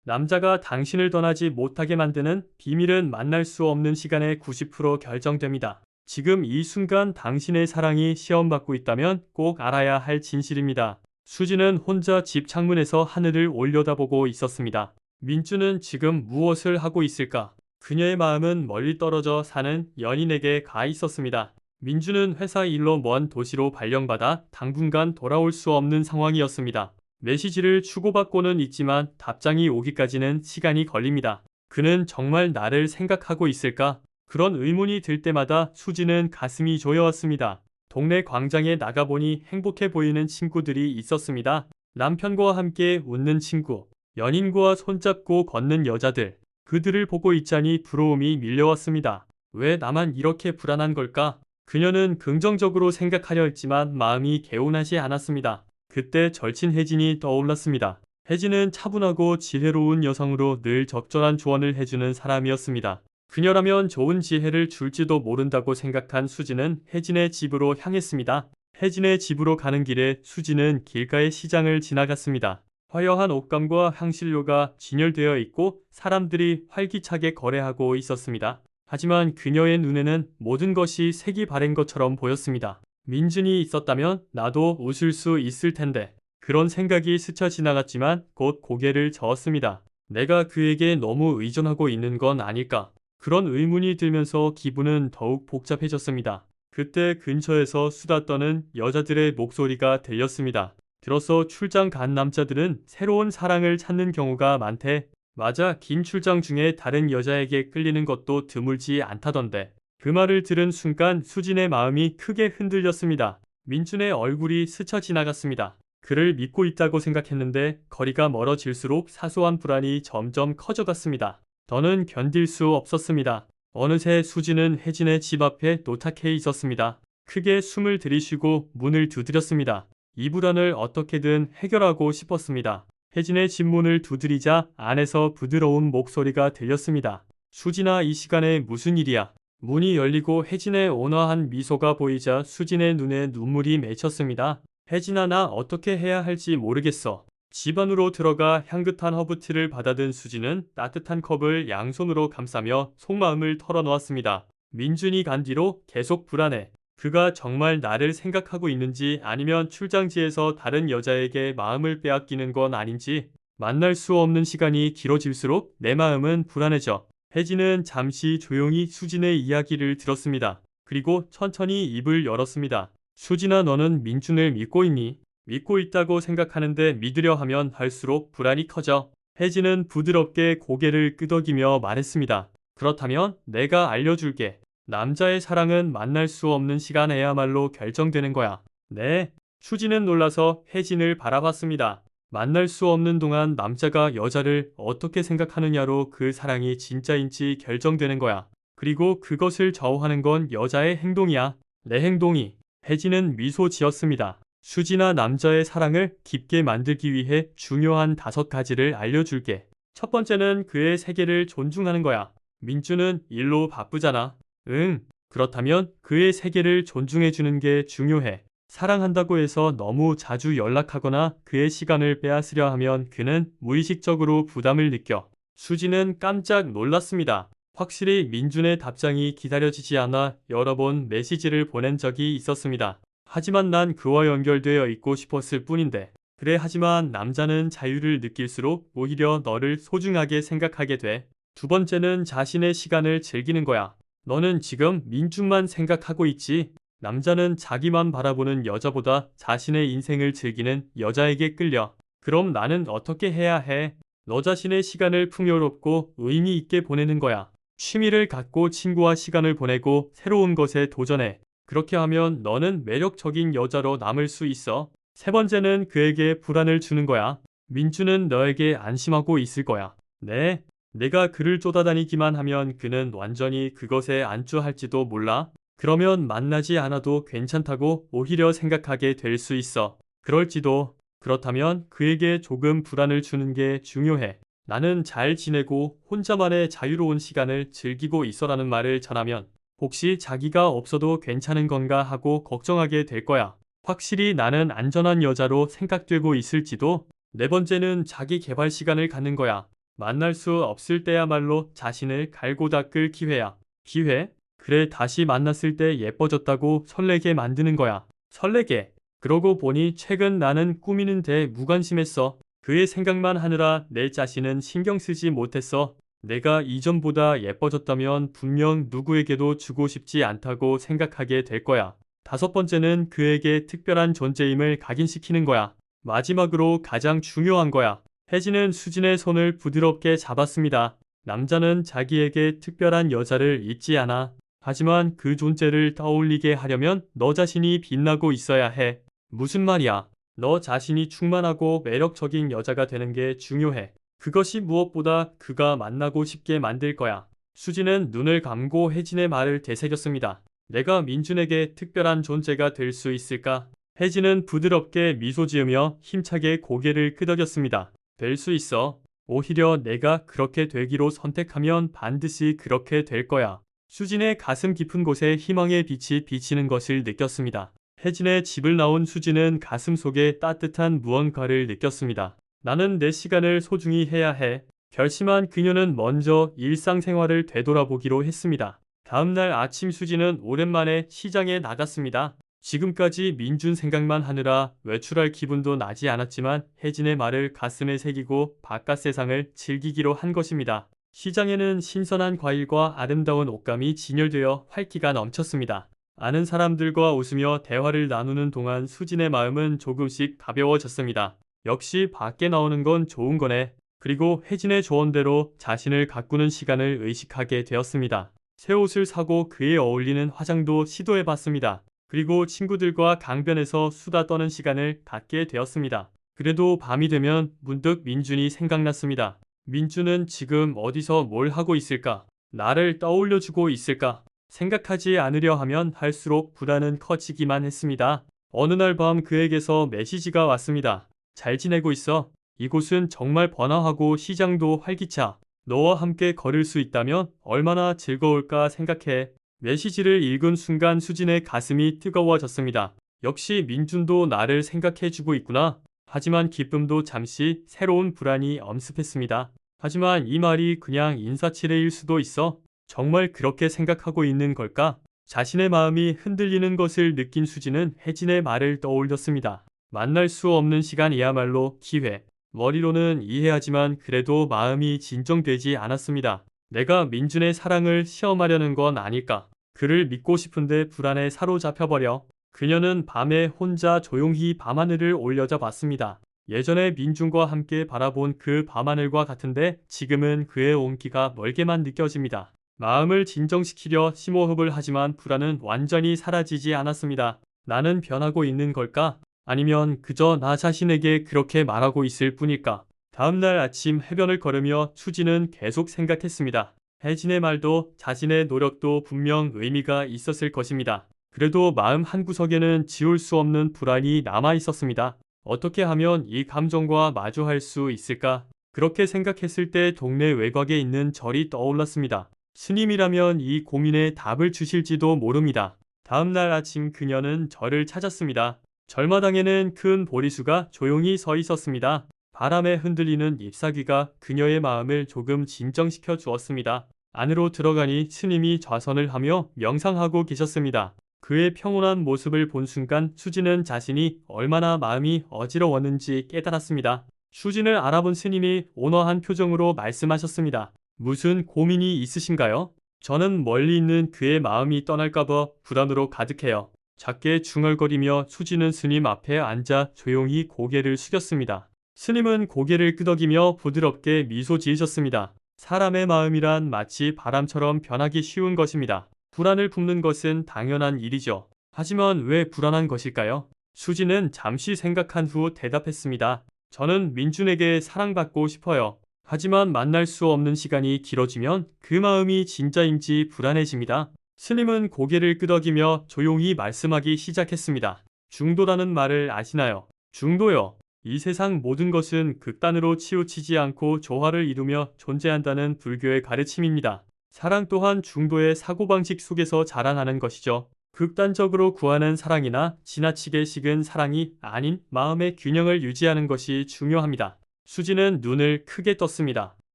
남자가 당신을 떠나지 못하게 만드는 비밀은 만날 수 없는 시간의 90% 결정됩니다. 지금 이 순간 당신의 사랑이 시험받고 있다면 꼭 알아야 할 진실입니다. 수지는 혼자 집 창문에서 하늘을 올려다보고 있었습니다. 민주는 지금 무엇을 하고 있을까? 그녀의 마음은 멀리 떨어져 사는 연인에게 가 있었습니다. 민주는 회사 일로 먼 도시로 발령받아 당분간 돌아올 수 없는 상황이었습니다. 메시지를 주고받고는 있지만 답장이 오기까지는 시간이 걸립니다. 그는 정말 나를 생각하고 있을까? 그런 의문이 들 때마다 수지는 가슴이 조여왔습니다. 동네 광장에 나가보니 행복해 보이는 친구들이 있었습니다. 남편과 함께 웃는 친구, 연인과 손잡고 걷는 여자들, 그들을 보고 있자니 부러움이 밀려왔습니다. 왜 나만 이렇게 불안한 걸까? 그녀는 긍정적으로 생각하려 했지만 마음이 개운하지 않았습니다. 그때 절친 혜진이 떠올랐습니다. 혜진은 차분하고 지혜로운 여성으로 늘 적절한 조언을 해주는 사람이었습니다. 그녀라면 좋은 지혜를 줄지도 모른다고 생각한 수지는 혜진의 집으로 향했습니다. 혜진의 집으로 가는 길에 수지는 길가의 시장을 지나갔습니다. 화려한 옷감과 향신료가 진열되어 있고 사람들이 활기차게 거래하고 있었습니다. 하지만 그녀의 눈에는 모든 것이 색이 바랜 것처럼 보였습니다. 민준이 있었다면 나도 웃을 수 있을 텐데. 그런 생각이 스쳐 지나갔지만 곧 고개를 저었습니다. 내가 그에게 너무 의존하고 있는 건 아닐까? 그런 의문이 들면서 기분은 더욱 복잡해졌습니다. 그때 근처에서 수다 떠는 여자들의 목소리가 들렸습니다. 들어서 출장 간 남자들은 새로운 사랑을 찾는 경우가 많대. 맞아, 긴 출장 중에 다른 여자에게 끌리는 것도 드물지 않다던데. 그 말을 들은 순간 수진의 마음이 크게 흔들렸습니다. 민준의 얼굴이 스쳐 지나갔습니다. 그를 믿고 있다고 생각했는데 거리가 멀어질수록 사소한 불안이 점점 커져갔습니다. 더는 견딜 수 없었습니다. 어느새 수지는 혜진의 집 앞에 도착해 있었습니다. 크게 숨을 들이쉬고 문을 두드렸습니다. 이 불안을 어떻게든 해결하고 싶었습니다. 혜진의 집 문을 두드리자 안에서 부드러운 목소리가 들렸습니다. 수진아, 이 시간에 무슨 일이야? 문이 열리고 혜진의 온화한 미소가 보이자 수진의 눈에 눈물이 맺혔습니다. 혜진아, 나 어떻게 해야 할지 모르겠어. 집 안으로 들어가 향긋한 허브티를 받아든 수지는 따뜻한 컵을 양손으로 감싸며 속마음을 털어놓았습니다. 민준이 간 뒤로 계속 불안해. 그가 정말 나를 생각하고 있는지 아니면 출장지에서 다른 여자에게 마음을 빼앗기는 건 아닌지. 만날 수 없는 시간이 길어질수록 내 마음은 불안해져. 혜진은 잠시 조용히 수진의 이야기를 들었습니다. 그리고 천천히 입을 열었습니다. 수진아, 너는 민준을 믿고 있니? 믿고 있다고 생각하는데 믿으려 하면 할수록 불안이 커져. 혜진은 부드럽게 고개를 끄덕이며 말했습니다. 그렇다면 내가 알려줄게. 남자의 사랑은 만날 수 없는 시간에야말로 결정되는 거야. 네. 수진은 놀라서 혜진을 바라봤습니다. 만날 수 없는 동안 남자가 여자를 어떻게 생각하느냐로 그 사랑이 진짜인지 결정되는 거야. 그리고 그것을 좌우하는 건 여자의 행동이야. 내 행동이. 혜진은 미소 지었습니다. 수지나 남자의 사랑을 깊게 만들기 위해 중요한 5가지를 알려줄게. 첫 번째는 그의 세계를 존중하는 거야. 민주는 일로 바쁘잖아. 응. 그렇다면 그의 세계를 존중해주는 게 중요해. 사랑한다고 해서 너무 자주 연락하거나 그의 시간을 빼앗으려 하면 그는 무의식적으로 부담을 느껴. 수지는 깜짝 놀랐습니다. 확실히 민준의 답장이 기다려지지 않아 여러 번 메시지를 보낸 적이 있었습니다. 하지만 난 그와 연결되어 있고 싶었을 뿐인데. 그래, 하지만 남자는 자유를 느낄수록 오히려 너를 소중하게 생각하게 돼. 두 번째는 자신의 시간을 즐기는 거야. 너는 지금 민준만 생각하고 있지. 남자는 자기만 바라보는 여자보다 자신의 인생을 즐기는 여자에게 끌려. 그럼 나는 어떻게 해야 해? 너 자신의 시간을 풍요롭고 의미 있게 보내는 거야. 취미를 갖고 친구와 시간을 보내고 새로운 것에 도전해. 그렇게 하면 너는 매력적인 여자로 남을 수 있어. 세 번째는 그에게 불안을 주는 거야. 민주는 너에게 안심하고 있을 거야. 네. 내가 그를 쫓아다니기만 하면 그는 완전히 그것에 안주할지도 몰라. 그러면 만나지 않아도 괜찮다고 오히려 생각하게 될 수 있어. 그럴지도. 그렇다면 그에게 조금 불안을 주는 게 중요해. 나는 잘 지내고 혼자만의 자유로운 시간을 즐기고 있어라는 말을 전하면 혹시 자기가 없어도 괜찮은 건가 하고 걱정하게 될 거야. 확실히 나는 안전한 여자로 생각되고 있을지도. 네 번째는 자기 개발 시간을 갖는 거야. 만날 수 없을 때야말로 자신을 갈고 닦을 기회야. 기회? 그래, 다시 만났을 때 예뻐졌다고 설레게 만드는 거야. 설레게. 그러고 보니 최근 나는 꾸미는데 무관심했어. 그의 생각만 하느라 내 자신은 신경 쓰지 못했어. 내가 이전보다 예뻐졌다면 분명 누구에게도 주고 싶지 않다고 생각하게 될 거야. 다섯 번째는 그에게 특별한 존재임을 각인시키는 거야. 마지막으로 가장 중요한 거야. 혜진은 수진의 손을 부드럽게 잡았습니다. 남자는 자기에게 특별한 여자를 잊지 않아. 하지만 그 존재를 떠올리게 하려면 너 자신이 빛나고 있어야 해. 무슨 말이야? 너 자신이 충만하고 매력적인 여자가 되는 게 중요해. 그것이 무엇보다 그가 만나고 싶게 만들 거야. 수지는 눈을 감고 혜진의 말을 되새겼습니다. 내가 민준에게 특별한 존재가 될 수 있을까? 혜진은 부드럽게 미소 지으며 힘차게 고개를 끄덕였습니다. 될 수 있어. 오히려 내가 그렇게 되기로 선택하면 반드시 그렇게 될 거야. 수진의 가슴 깊은 곳에 희망의 빛이 비치는 것을 느꼈습니다. 혜진의 집을 나온 수진은 가슴 속에 따뜻한 무언가를 느꼈습니다. 나는 내 시간을 소중히 해야 해. 결심한 그녀는 먼저 일상생활을 되돌아보기로 했습니다. 다음날 아침 수진은 오랜만에 시장에 나갔습니다. 지금까지 민준 생각만 하느라 외출할 기분도 나지 않았지만 혜진의 말을 가슴에 새기고 바깥 세상을 즐기기로 한 것입니다. 시장에는 신선한 과일과 아름다운 옷감이 진열되어 활기가 넘쳤습니다. 아는 사람들과 웃으며 대화를 나누는 동안 수진의 마음은 조금씩 가벼워졌습니다. 역시 밖에 나오는 건 좋은 거네. 그리고 혜진의 조언대로 자신을 가꾸는 시간을 의식하게 되었습니다. 새 옷을 사고 그에 어울리는 화장도 시도해봤습니다. 그리고 친구들과 강변에서 수다 떠는 시간을 갖게 되었습니다. 그래도 밤이 되면 문득 민준이 생각났습니다. 민준은 지금 어디서 뭘 하고 있을까? 나를 떠올려주고 있을까? 생각하지 않으려 하면 할수록 불안은 커지기만 했습니다. 어느 날 밤 그에게서 메시지가 왔습니다. 잘 지내고 있어? 이곳은 정말 번화하고 시장도 활기차. 너와 함께 걸을 수 있다면 얼마나 즐거울까 생각해. 메시지를 읽은 순간 수진의 가슴이 뜨거워졌습니다. 역시 민준도 나를 생각해주고 있구나. 하지만 기쁨도 잠시 새로운 불안이 엄습했습니다. 하지만 이 말이 그냥 인사치레일 수도 있어. 정말 그렇게 생각하고 있는 걸까? 자신의 마음이 흔들리는 것을 느낀 수진은 혜진의 말을 떠올렸습니다. 만날 수 없는 시간이야말로 기회. 머리로는 이해하지만 그래도 마음이 진정되지 않았습니다. 내가 민준의 사랑을 시험하려는 건 아닐까? 그를 믿고 싶은데 불안에 사로잡혀버려. 그녀는 밤에 혼자 조용히 밤하늘을 올려다 봤습니다. 예전에 민준과 함께 바라본 그 밤하늘과 같은데 지금은 그의 온기가 멀게만 느껴집니다. 마음을 진정시키려 심호흡을 하지만 불안은 완전히 사라지지 않았습니다. 나는 변하고 있는 걸까? 아니면 그저 나 자신에게 그렇게 말하고 있을 뿐일까? 다음날 아침 해변을 걸으며 수지는 계속 생각했습니다. 혜진의 말도 자신의 노력도 분명 의미가 있었을 것입니다. 그래도 마음 한구석에는 지울 수 없는 불안이 남아 있었습니다. 어떻게 하면 이 감정과 마주할 수 있을까? 그렇게 생각했을 때 동네 외곽에 있는 절이 떠올랐습니다. 스님이라면 이 고민에 답을 주실지도 모릅니다. 다음날 아침 그녀는 절을 찾았습니다. 절마당에는 큰 보리수가 조용히 서 있었습니다. 바람에 흔들리는 잎사귀가 그녀의 마음을 조금 진정시켜 주었습니다. 안으로 들어가니 스님이 좌선을 하며 명상하고 계셨습니다. 그의 평온한 모습을 본 순간 수진은 자신이 얼마나 마음이 어지러웠는지 깨달았습니다. 수진을 알아본 스님이 온화한 표정으로 말씀하셨습니다. 무슨 고민이 있으신가요? 저는 멀리 있는 그의 마음이 떠날까봐 불안으로 가득해요. 작게 중얼거리며 수진은 스님 앞에 앉아 조용히 고개를 숙였습니다. 스님은 고개를 끄덕이며 부드럽게 미소 지으셨습니다. 사람의 마음이란 마치 바람처럼 변하기 쉬운 것입니다. 불안을 품는 것은 당연한 일이죠. 하지만 왜 불안한 것일까요? 수진은 잠시 생각한 후 대답했습니다. 저는 민준에게 사랑받고 싶어요. 하지만 만날 수 없는 시간이 길어지면 그 마음이 진짜인지 불안해집니다. 스님은 고개를 끄덕이며 조용히 말씀하기 시작했습니다. 중도라는 말을 아시나요? 중도요. 이 세상 모든 것은 극단으로 치우치지 않고 조화를 이루며 존재한다는 불교의 가르침입니다. 사랑 또한 중도의 사고방식 속에서 자라나는 것이죠. 극단적으로 구하는 사랑이나 지나치게 식은 사랑이 아닌 마음의 균형을 유지하는 것이 중요합니다. 수지는 눈을 크게 떴습니다.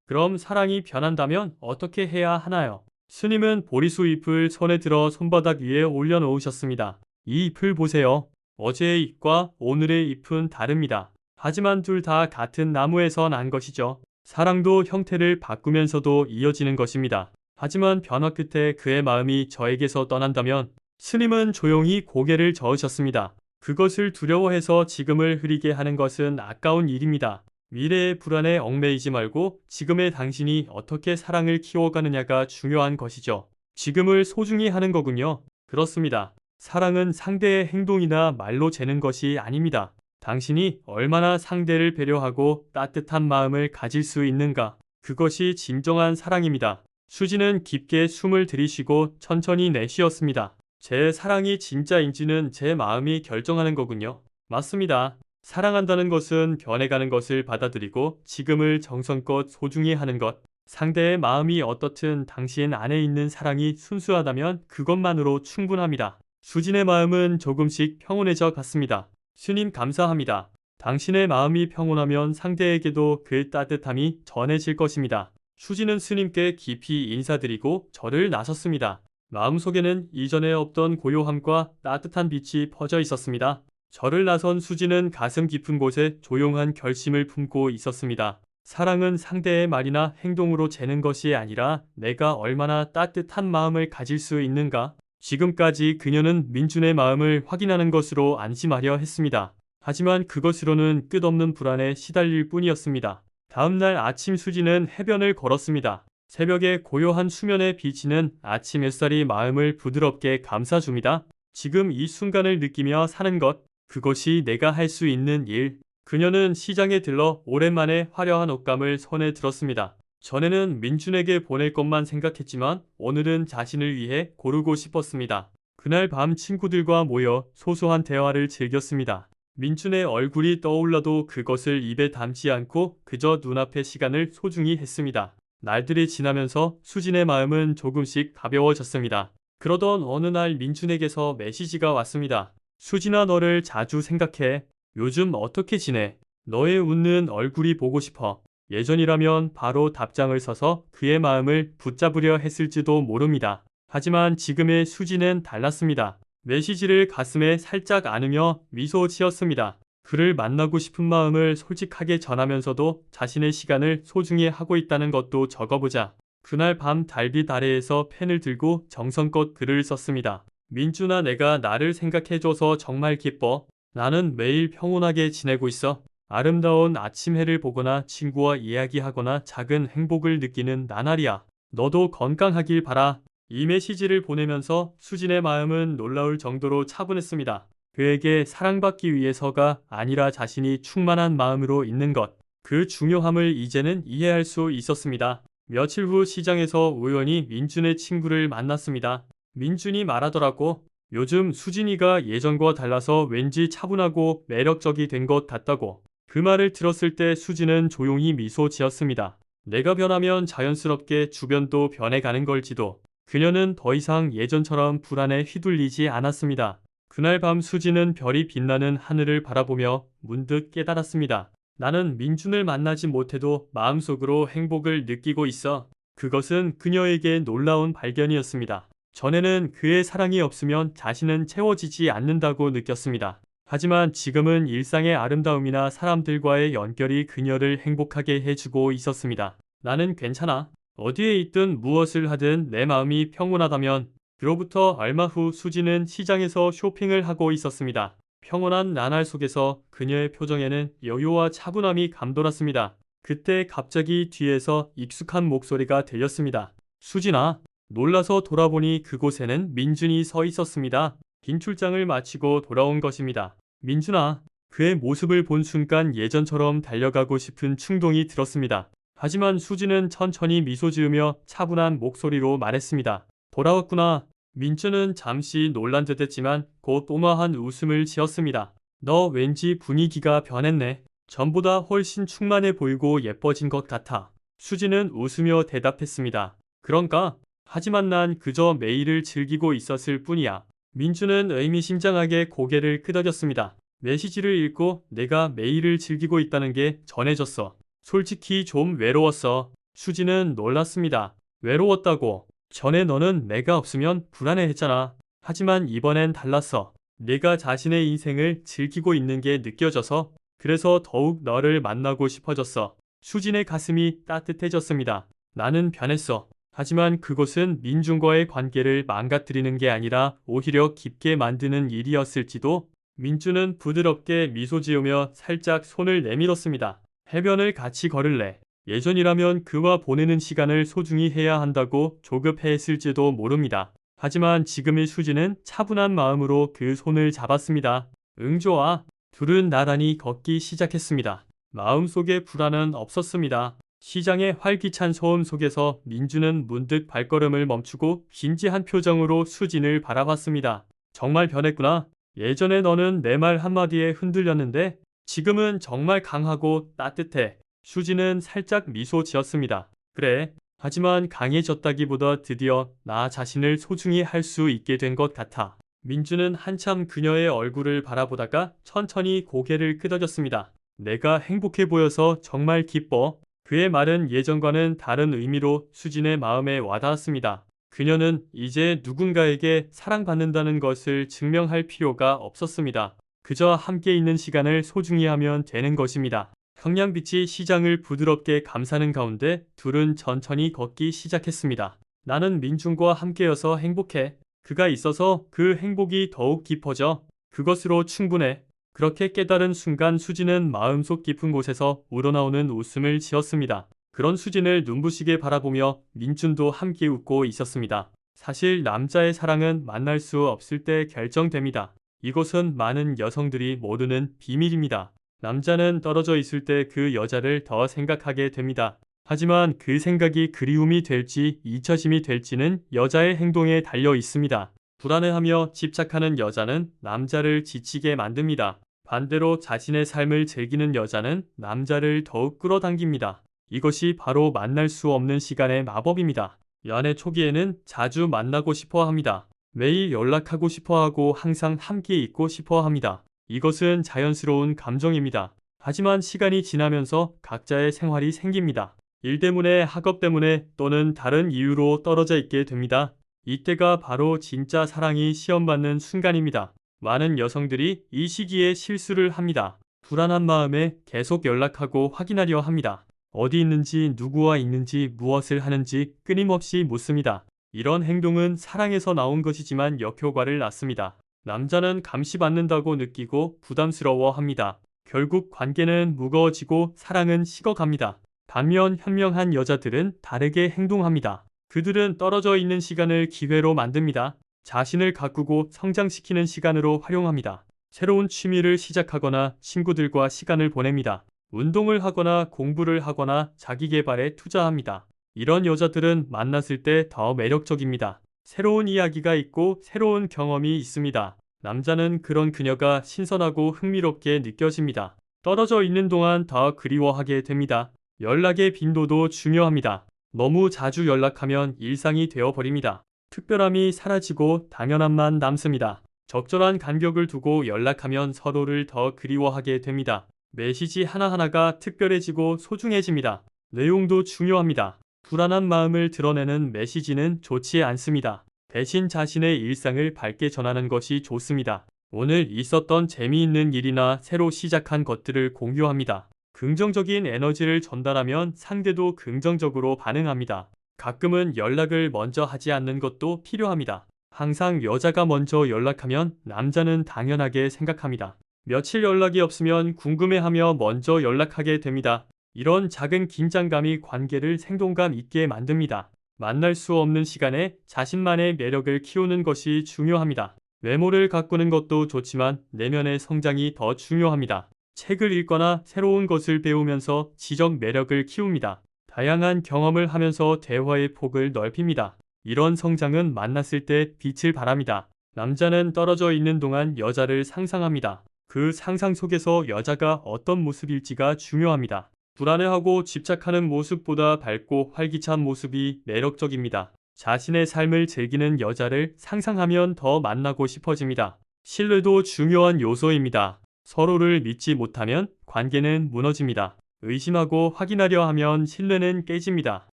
그럼 사랑이 변한다면 어떻게 해야 하나요? 스님은 보리수 잎을 손에 들어 손바닥 위에 올려놓으셨습니다. 이 잎을 보세요. 어제의 잎과 오늘의 잎은 다릅니다. 하지만 둘 다 같은 나무에서 난 것이죠. 사랑도 형태를 바꾸면서도 이어지는 것입니다. 하지만 변화 끝에 그의 마음이 저에게서 떠난다면 스님은 조용히 고개를 저으셨습니다. 그것을 두려워해서 지금을 흐리게 하는 것은 아까운 일입니다. 미래의 불안에 얽매이지 말고 지금의 당신이 어떻게 사랑을 키워가느냐가 중요한 것이죠. 지금을 소중히 하는 거군요. 그렇습니다. 사랑은 상대의 행동이나 말로 재는 것이 아닙니다. 당신이 얼마나 상대를 배려하고 따뜻한 마음을 가질 수 있는가. 그것이 진정한 사랑입니다. 수지는 깊게 숨을 들이쉬고 천천히 내쉬었습니다. 제 사랑이 진짜인지는 제 마음이 결정하는 거군요. 맞습니다. 사랑한다는 것은 변해가는 것을 받아들이고 지금을 정성껏 소중히 하는 것. 상대의 마음이 어떻든 당신 안에 있는 사랑이 순수하다면 그것만으로 충분합니다. 수진의 마음은 조금씩 평온해져 갔습니다. 스님 감사합니다. 당신의 마음이 평온하면 상대에게도 그 따뜻함이 전해질 것입니다. 수진은 스님께 깊이 인사드리고 절을 나섰습니다. 마음속에는 이전에 없던 고요함과 따뜻한 빛이 퍼져 있었습니다. 절을 나선 수지는 가슴 깊은 곳에 조용한 결심을 품고 있었습니다. 사랑은 상대의 말이나 행동으로 재는 것이 아니라 내가 얼마나 따뜻한 마음을 가질 수 있는가. 지금까지 그녀는 민준의 마음을 확인하는 것으로 안심하려 했습니다. 하지만 그것으로는 끝없는 불안에 시달릴 뿐이었습니다. 다음날 아침 수지는 해변을 걸었습니다. 새벽의 고요한 수면에 비치는 아침 햇살이 마음을 부드럽게 감싸줍니다. 지금 이 순간을 느끼며 사는 것, 그것이 내가 할 수 있는 일. 그녀는 시장에 들러 오랜만에 화려한 옷감을 손에 들었습니다. 전에는 민준에게 보낼 것만 생각했지만 오늘은 자신을 위해 고르고 싶었습니다. 그날 밤 친구들과 모여 소소한 대화를 즐겼습니다. 민준의 얼굴이 떠올라도 그것을 입에 담지 않고 그저 눈앞의 시간을 소중히 했습니다. 날들이 지나면서 수진의 마음은 조금씩 가벼워졌습니다. 그러던 어느 날 민준에게서 메시지가 왔습니다. 수진아, 너를 자주 생각해. 요즘 어떻게 지내? 너의 웃는 얼굴이 보고 싶어. 예전이라면 바로 답장을 써서 그의 마음을 붙잡으려 했을지도 모릅니다. 하지만 지금의 수진은 달랐습니다. 메시지를 가슴에 살짝 안으며 미소 지었습니다. 그를 만나고 싶은 마음을 솔직하게 전하면서도 자신의 시간을 소중히 하고 있다는 것도 적어보자. 그날 밤 달빛 아래에서 펜을 들고 정성껏 글을 썼습니다. 민준아, 내가 나를 생각해줘서 정말 기뻐. 나는 매일 평온하게 지내고 있어. 아름다운 아침 해를 보거나 친구와 이야기하거나 작은 행복을 느끼는 나날이야. 너도 건강하길 바라. 이 메시지를 보내면서 수진의 마음은 놀라울 정도로 차분했습니다. 그에게 사랑받기 위해서가 아니라 자신이 충만한 마음으로 있는 것. 그 중요함을 이제는 이해할 수 있었습니다. 며칠 후 시장에서 우연히 민준의 친구를 만났습니다. 민준이 말하더라고. 요즘 수진이가 예전과 달라서 왠지 차분하고 매력적이 된 것 같다고. 그 말을 들었을 때 수진은 조용히 미소 지었습니다. 내가 변하면 자연스럽게 주변도 변해가는 걸지도. 그녀는 더 이상 예전처럼 불안에 휘둘리지 않았습니다. 그날 밤 수진은 별이 빛나는 하늘을 바라보며 문득 깨달았습니다. 나는 민준을 만나지 못해도 마음속으로 행복을 느끼고 있어. 그것은 그녀에게 놀라운 발견이었습니다. 전에는 그의 사랑이 없으면 자신은 채워지지 않는다고 느꼈습니다. 하지만 지금은 일상의 아름다움이나 사람들과의 연결이 그녀를 행복하게 해주고 있었습니다. 나는 괜찮아. 어디에 있든 무엇을 하든 내 마음이 평온하다면. 그로부터 얼마 후 수지는 시장에서 쇼핑을 하고 있었습니다. 평온한 나날 속에서 그녀의 표정에는 여유와 차분함이 감돌았습니다. 그때 갑자기 뒤에서 익숙한 목소리가 들렸습니다. 수진아. 놀라서 돌아보니 그곳에는 민준이 서 있었습니다. 긴 출장을 마치고 돌아온 것입니다. 민준아. 그의 모습을 본 순간 예전처럼 달려가고 싶은 충동이 들었습니다. 하지만 수지는 천천히 미소 지으며 차분한 목소리로 말했습니다. 돌아왔구나. 민준은 잠시 놀란 듯 했지만 곧 오마한 웃음을 지었습니다. 너 왠지 분위기가 변했네. 전보다 훨씬 충만해 보이고 예뻐진 것 같아. 수지는 웃으며 대답했습니다. 그런가? 하지만 난 그저 매일을 즐기고 있었을 뿐이야. 민준은 의미심장하게 고개를 끄덕였습니다. 메시지를 읽고 내가 매일을 즐기고 있다는 게 전해졌어. 솔직히 좀 외로웠어. 수지는 놀랐습니다. 외로웠다고? 전에 너는 내가 없으면 불안해했잖아. 하지만 이번엔 달랐어. 내가 자신의 인생을 즐기고 있는 게 느껴져서 그래서 더욱 너를 만나고 싶어졌어. 수진의 가슴이 따뜻해졌습니다. 나는 변했어. 하지만 그것은 민준과의 관계를 망가뜨리는 게 아니라 오히려 깊게 만드는 일이었을지도. 민준은 부드럽게 미소 지으며 살짝 손을 내밀었습니다. 해변을 같이 걸을래? 예전이라면 그와 보내는 시간을 소중히 해야 한다고 조급해했을지도 모릅니다. 하지만 지금의 수지는 차분한 마음으로 그 손을 잡았습니다. 응, 좋아. 둘은 나란히 걷기 시작했습니다. 마음속에 불안은 없었습니다. 시장의 활기찬 소음 속에서 민주는 문득 발걸음을 멈추고 진지한 표정으로 수진을 바라봤습니다. 정말 변했구나. 예전에 너는 내 말 한마디에 흔들렸는데 지금은 정말 강하고 따뜻해. 수지는 살짝 미소 지었습니다. 그래. 하지만 강해졌다기보다 드디어 나 자신을 소중히 할 수 있게 된 것 같아. 민주는 한참 그녀의 얼굴을 바라보다가 천천히 고개를 끄덕였습니다. 내가 행복해 보여서 정말 기뻐. 그의 말은 예전과는 다른 의미로 수진의 마음에 와닿았습니다. 그녀는 이제 누군가에게 사랑받는다는 것을 증명할 필요가 없었습니다. 그저 함께 있는 시간을 소중히 하면 되는 것입니다. 형량빛이 시장을 부드럽게 감싸는 가운데 둘은 천천히 걷기 시작했습니다. 나는 민준과 함께여서 행복해. 그가 있어서 그 행복이 더욱 깊어져. 그것으로 충분해. 그렇게 깨달은 순간 수진은 마음속 깊은 곳에서 우러나오는 웃음을 지었습니다. 그런 수진을 눈부시게 바라보며 민준도 함께 웃고 있었습니다. 사실 남자의 사랑은 만날 수 없을 때 결정됩니다. 이것은 많은 여성들이 모르는 비밀입니다. 남자는 떨어져 있을 때 그 여자를 더 생각하게 됩니다. 하지만 그 생각이 그리움이 될지 잊혀짐이 될지는 여자의 행동에 달려 있습니다. 불안해하며 집착하는 여자는 남자를 지치게 만듭니다. 반대로 자신의 삶을 즐기는 여자는 남자를 더욱 끌어당깁니다. 이것이 바로 만날 수 없는 시간의 마법입니다. 연애 초기에는 자주 만나고 싶어 합니다. 매일 연락하고 싶어 하고 항상 함께 있고 싶어 합니다. 이것은 자연스러운 감정입니다. 하지만 시간이 지나면서 각자의 생활이 생깁니다. 일 때문에, 학업 때문에 또는 다른 이유로 떨어져 있게 됩니다. 이때가 바로 진짜 사랑이 시험받는 순간입니다. 많은 여성들이 이 시기에 실수를 합니다. 불안한 마음에 계속 연락하고 확인하려 합니다. 어디 있는지, 누구와 있는지, 무엇을 하는지 끊임없이 묻습니다. 이런 행동은 사랑에서 나온 것이지만 역효과를 낳습니다. 남자는 감시받는다고 느끼고 부담스러워합니다. 결국 관계는 무거워지고 사랑은 식어갑니다. 반면 현명한 여자들은 다르게 행동합니다. 그들은 떨어져 있는 시간을 기회로 만듭니다. 자신을 가꾸고 성장시키는 시간으로 활용합니다. 새로운 취미를 시작하거나 친구들과 시간을 보냅니다. 운동을 하거나 공부를 하거나 자기 개발에 투자합니다. 이런 여자들은 만났을 때 더 매력적입니다. 새로운 이야기가 있고 새로운 경험이 있습니다. 남자는 그런 그녀가 신선하고 흥미롭게 느껴집니다. 떨어져 있는 동안 더 그리워하게 됩니다. 연락의 빈도도 중요합니다. 너무 자주 연락하면 일상이 되어버립니다. 특별함이 사라지고 당연함만 남습니다. 적절한 간격을 두고 연락하면 서로를 더 그리워하게 됩니다. 메시지 하나하나가 특별해지고 소중해집니다. 내용도 중요합니다. 불안한 마음을 드러내는 메시지는 좋지 않습니다. 대신 자신의 일상을 밝게 전하는 것이 좋습니다. 오늘 있었던 재미있는 일이나 새로 시작한 것들을 공유합니다. 긍정적인 에너지를 전달하면 상대도 긍정적으로 반응합니다. 가끔은 연락을 먼저 하지 않는 것도 필요합니다. 항상 여자가 먼저 연락하면 남자는 당연하게 생각합니다. 며칠 연락이 없으면 궁금해하며 먼저 연락하게 됩니다. 이런 작은 긴장감이 관계를 생동감 있게 만듭니다. 만날 수 없는 시간에 자신만의 매력을 키우는 것이 중요합니다. 외모를 가꾸는 것도 좋지만 내면의 성장이 더 중요합니다. 책을 읽거나 새로운 것을 배우면서 지적 매력을 키웁니다. 다양한 경험을 하면서 대화의 폭을 넓힙니다. 이런 성장은 만났을 때 빛을 발합니다. 남자는 떨어져 있는 동안 여자를 상상합니다. 그 상상 속에서 여자가 어떤 모습일지가 중요합니다. 불안해하고 집착하는 모습보다 밝고 활기찬 모습이 매력적입니다. 자신의 삶을 즐기는 여자를 상상하면 더 만나고 싶어집니다. 신뢰도 중요한 요소입니다. 서로를 믿지 못하면 관계는 무너집니다. 의심하고 확인하려 하면 신뢰는 깨집니다.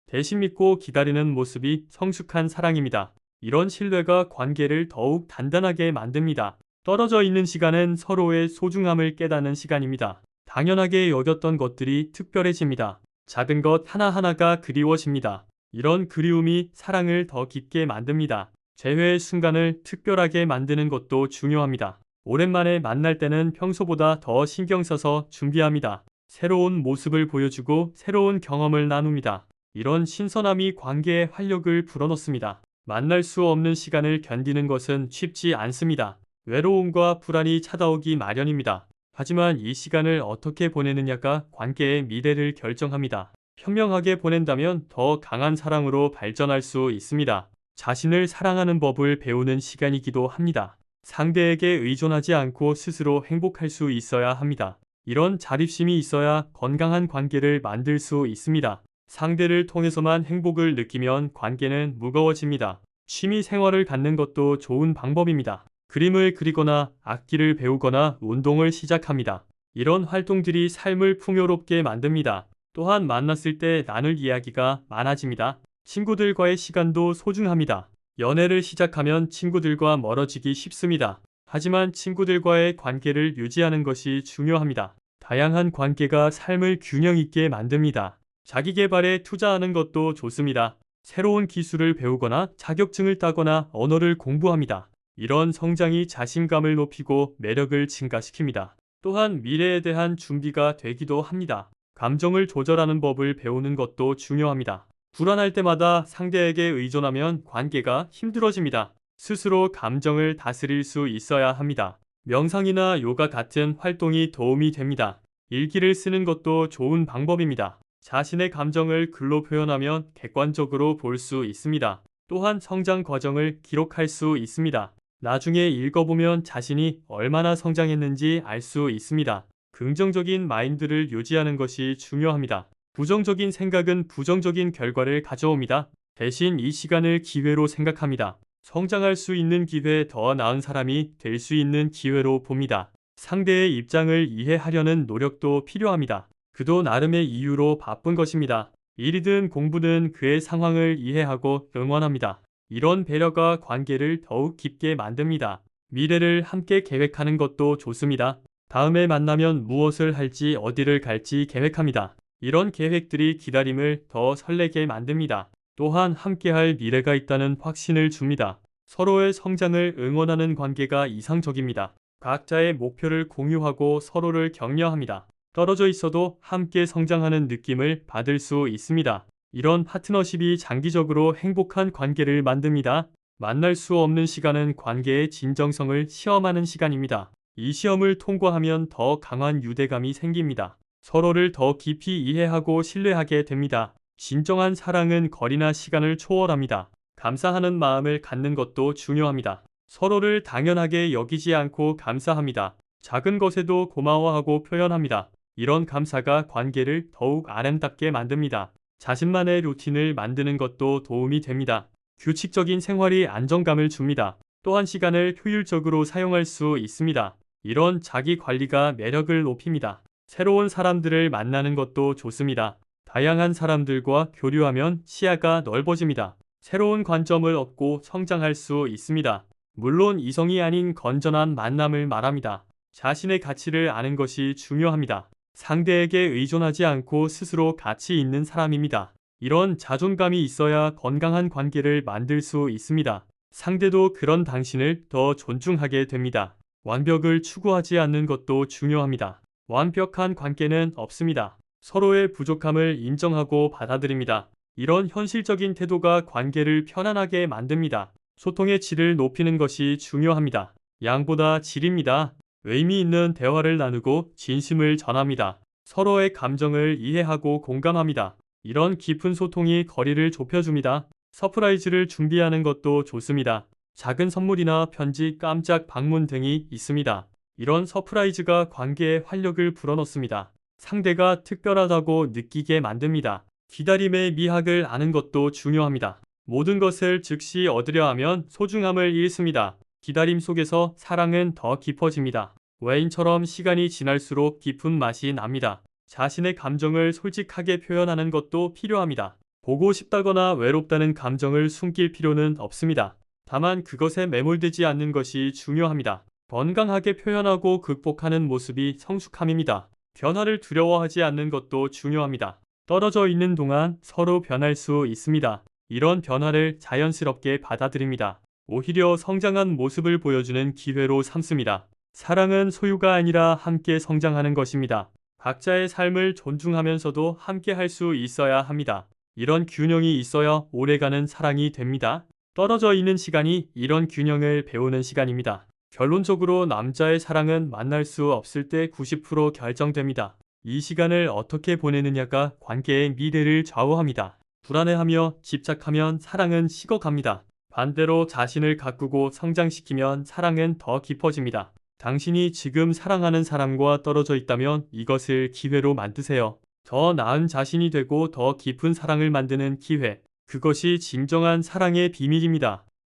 대신 믿고 기다리는 모습이 성숙한 사랑입니다. 이런 신뢰가 관계를 더욱 단단하게 만듭니다. 떨어져 있는 시간은 서로의 소중함을 깨닫는 시간입니다. 당연하게 여겼던 것들이 특별해집니다. 작은 것 하나하나가 그리워집니다. 이런 그리움이 사랑을 더 깊게 만듭니다. 재회의 순간을 특별하게 만드는 것도 중요합니다. 오랜만에 만날 때는 평소보다 더 신경 써서 준비합니다. 새로운 모습을 보여주고 새로운 경험을 나눕니다. 이런 신선함이 관계에 활력을 불어넣습니다. 만날 수 없는 시간을 견디는 것은 쉽지 않습니다. 외로움과 불안이 찾아오기 마련입니다. 하지만 이 시간을 어떻게 보내느냐가 관계의 미래를 결정합니다. 현명하게 보낸다면 더 강한 사랑으로 발전할 수 있습니다. 자신을 사랑하는 법을 배우는 시간이기도 합니다. 상대에게 의존하지 않고 스스로 행복할 수 있어야 합니다. 이런 자립심이 있어야 건강한 관계를 만들 수 있습니다. 상대를 통해서만 행복을 느끼면 관계는 무거워집니다. 취미 생활을 갖는 것도 좋은 방법입니다. 그림을 그리거나 악기를 배우거나 운동을 시작합니다. 이런 활동들이 삶을 풍요롭게 만듭니다. 또한 만났을 때 나눌 이야기가 많아집니다. 친구들과의 시간도 소중합니다. 연애를 시작하면 친구들과 멀어지기 쉽습니다. 하지만 친구들과의 관계를 유지하는 것이 중요합니다. 다양한 관계가 삶을 균형 있게 만듭니다. 자기 개발에 투자하는 것도 좋습니다. 새로운 기술을 배우거나 자격증을 따거나 언어를 공부합니다. 이런 성장이 자신감을 높이고 매력을 증가시킵니다. 또한 미래에 대한 준비가 되기도 합니다. 감정을 조절하는 법을 배우는 것도 중요합니다. 불안할 때마다 상대에게 의존하면 관계가 힘들어집니다. 스스로 감정을 다스릴 수 있어야 합니다. 명상이나 요가 같은 활동이 도움이 됩니다. 일기를 쓰는 것도 좋은 방법입니다. 자신의 감정을 글로 표현하면 객관적으로 볼 수 있습니다. 또한 성장 과정을 기록할 수 있습니다. 나중에 읽어보면 자신이 얼마나 성장했는지 알 수 있습니다. 긍정적인 마인드를 유지하는 것이 중요합니다. 부정적인 생각은 부정적인 결과를 가져옵니다. 대신 이 시간을 기회로 생각합니다. 성장할 수 있는 기회, 더 나은 사람이 될 수 있는 기회로 봅니다. 상대의 입장을 이해하려는 노력도 필요합니다. 그도 나름의 이유로 바쁜 것입니다. 일이든 공부든 그의 상황을 이해하고 응원합니다. 이런 배려가 관계를 더욱 깊게 만듭니다. 미래를 함께 계획하는 것도 좋습니다. 다음에 만나면 무엇을 할지 어디를 갈지 계획합니다. 이런 계획들이 기다림을 더 설레게 만듭니다. 또한 함께할 미래가 있다는 확신을 줍니다. 서로의 성장을 응원하는 관계가 이상적입니다. 각자의 목표를 공유하고 서로를 격려합니다. 떨어져 있어도 함께 성장하는 느낌을 받을 수 있습니다. 이런 파트너십이 장기적으로 행복한 관계를 만듭니다. 만날 수 없는 시간은 관계의 진정성을 시험하는 시간입니다. 이 시험을 통과하면 더 강한 유대감이 생깁니다. 서로를 더 깊이 이해하고 신뢰하게 됩니다. 진정한 사랑은 거리나 시간을 초월합니다. 감사하는 마음을 갖는 것도 중요합니다. 서로를 당연하게 여기지 않고 감사합니다. 작은 것에도 고마워하고 표현합니다. 이런 감사가 관계를 더욱 아름답게 만듭니다. 자신만의 루틴을 만드는 것도 도움이 됩니다. 규칙적인 생활이 안정감을 줍니다. 또한 시간을 효율적으로 사용할 수 있습니다. 이런 자기 관리가 매력을 높입니다. 새로운 사람들을 만나는 것도 좋습니다. 다양한 사람들과 교류하면 시야가 넓어집니다. 새로운 관점을 얻고 성장할 수 있습니다. 물론 이성이 아닌 건전한 만남을 말합니다. 자신의 가치를 아는 것이 중요합니다. 상대에게 의존하지 않고 스스로 가치 있는 사람입니다. 이런 자존감이 있어야 건강한 관계를 만들 수 있습니다. 상대도 그런 당신을 더 존중하게 됩니다. 완벽을 추구하지 않는 것도 중요합니다. 완벽한 관계는 없습니다. 서로의 부족함을 인정하고 받아들입니다. 이런 현실적인 태도가 관계를 편안하게 만듭니다. 소통의 질을 높이는 것이 중요합니다. 양보다 질입니다. 의미 있는 대화를 나누고 진심을 전합니다. 서로의 감정을 이해하고 공감합니다. 이런 깊은 소통이 거리를 좁혀줍니다. 서프라이즈를 준비하는 것도 좋습니다. 작은 선물이나 편지, 깜짝 방문 등이 있습니다. 이런 서프라이즈가 관계에 활력을 불어넣습니다. 상대가 특별하다고 느끼게 만듭니다. 기다림의 미학을 아는 것도 중요합니다. 모든 것을 즉시 얻으려 하면 소중함을 잃습니다. 기다림 속에서 사랑은 더 깊어집니다. 와인처럼 시간이 지날수록 깊은 맛이 납니다. 자신의 감정을 솔직하게 표현하는 것도 필요합니다. 보고 싶다거나 외롭다는 감정을 숨길 필요는 없습니다. 다만 그것에 매몰되지 않는 것이 중요합니다. 건강하게 표현하고 극복하는 모습이 성숙함입니다. 변화를 두려워하지 않는 것도 중요합니다. 떨어져 있는 동안 서로 변할 수 있습니다. 이런 변화를 자연스럽게 받아들입니다. 오히려 성장한 모습을 보여주는 기회로 삼습니다. 사랑은 소유가 아니라 함께 성장하는 것입니다. 각자의 삶을 존중하면서도 함께 할 수 있어야 합니다. 이런 균형이 있어야 오래가는 사랑이 됩니다. 떨어져 있는 시간이 이런 균형을 배우는 시간입니다. 결론적으로 남자의 사랑은 만날 수 없을 때 90% 결정됩니다. 이 시간을 어떻게 보내느냐가 관계의 미래를 좌우합니다. 불안해하며 집착하면 사랑은 식어갑니다. 반대로 자신을 가꾸고 성장시키면 사랑은 더 깊어집니다. 당신이 지금 사랑하는 사람과 떨어져 있다면 이것을 기회로 만드세요. 더 나은 자신이 되고 더 깊은 사랑을 만드는 기회. 그것이 진정한 사랑의 비밀입니다.